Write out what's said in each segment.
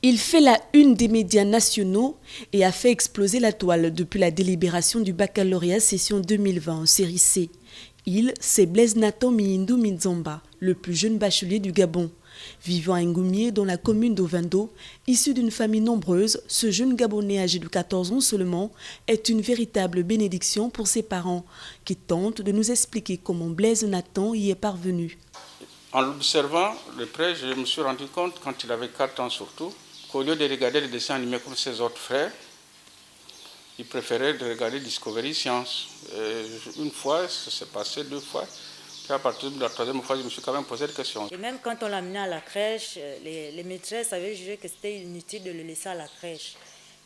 Il fait la une des médias nationaux et a fait exploser la toile depuis la délibération du baccalauréat session 2020 en série C. C'est Blaise Nathan Miyindou Minzamba, le plus jeune bachelier du Gabon. Vivant à Ngoumié, dans la commune d'Ovendo, issu d'une famille nombreuse, ce jeune Gabonais âgé de 14 ans seulement est une véritable bénédiction pour ses parents, qui tentent de nous expliquer comment Blaise Nathan y est parvenu. En l'observant, le près, je me suis rendu compte, quand il avait 4 ans surtout, qu'au lieu de regarder les dessins animés comme ses autres frères, il préférait de regarder Discovery Science. Une fois, ça s'est passé 2 fois. Puis à partir de la 3e fois, je me suis quand même posé des questions. Et même quand on l'a amené à la crèche, les maîtresses avaient jugé que c'était inutile de le laisser à la crèche.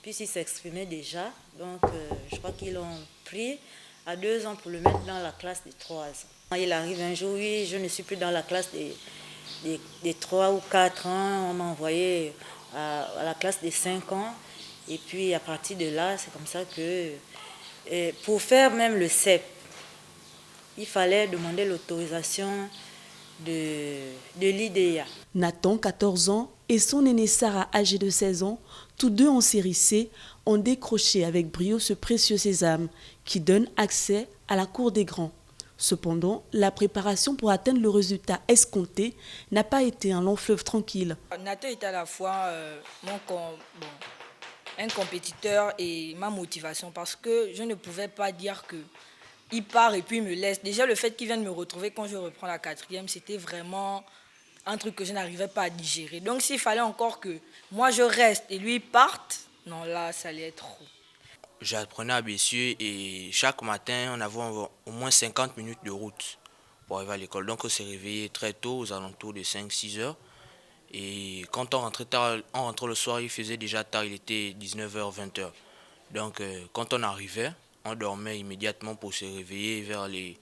Puisqu'il s'exprimait déjà, donc je crois qu'ils l'ont pris à 2 ans pour le mettre dans la classe des 3 ans. Il arrive un jour, oui, je ne suis plus dans la classe des 3 ou 4 ans, on m'a envoyé à la classe des 5 ans. Et puis à partir de là, c'est comme ça que, pour faire même le CEP, il fallait demander l'autorisation de l'IDEA. Nathan, 14 ans, et son aîné Sarah, âgée de 16 ans, tous deux en série C, ont décroché avec brio ce précieux sésame qui donne accès à la cour des grands. Cependant, la préparation pour atteindre le résultat escompté n'a pas été un long fleuve tranquille. Nathan est à la fois un compétiteur et ma motivation, parce que je ne pouvais pas dire qu'il part et puis il me laisse. Déjà, le fait qu'il vienne me retrouver quand je reprends la 4e, c'était vraiment un truc que je n'arrivais pas à digérer. Donc s'il fallait encore que moi je reste et lui parte, non, là ça allait être trop. J'apprenais à Bessieux et chaque matin on avait au moins 50 minutes de route pour arriver à l'école. Donc on s'est réveillé très tôt, aux alentours de 5-6 heures. Et quand on rentrait tard, on rentrait le soir, il faisait déjà tard, il était 19h, 20h. Donc quand on arrivait, on dormait immédiatement pour se réveiller vers les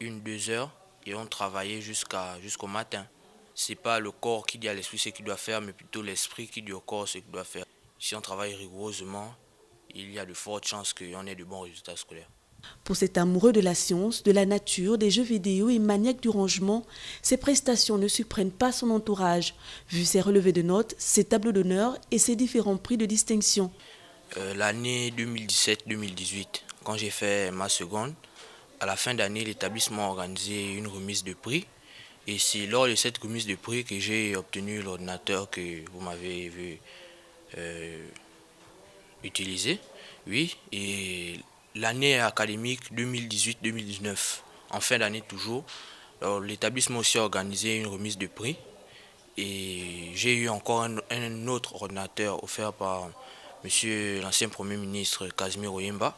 1-2 heures et on travaillait jusqu'au matin. Ce n'est pas le corps qui dit à l'esprit ce qu'il doit faire, mais plutôt l'esprit qui dit au corps ce qu'il doit faire. Si on travaille rigoureusement, il y a de fortes chances qu'on ait de bons résultats scolaires. Pour cet amoureux de la science, de la nature, des jeux vidéo et maniaque du rangement, ses prestations ne surprennent pas son entourage, vu ses relevés de notes, ses tableaux d'honneur et ses différents prix de distinction. L'année 2017-2018, quand j'ai fait ma seconde, à la fin d'année, l'établissement a organisé une remise de prix. Et c'est lors de cette remise de prix que j'ai obtenu l'ordinateur que vous m'avez vu utiliser. Oui, et l'année académique 2018-2019, en fin d'année toujours, l'établissement aussi a organisé une remise de prix. Et j'ai eu encore un autre ordinateur offert par monsieur l'ancien Premier ministre Casimir Oyemba.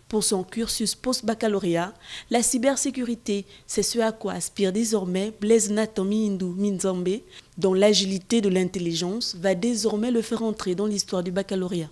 Pour son cursus post-baccalauréat, la cybersécurité, c'est ce à quoi aspire désormais Blaise Nathan Miyindou Minzamba, dont l'agilité de l'intelligence va désormais le faire entrer dans l'histoire du baccalauréat.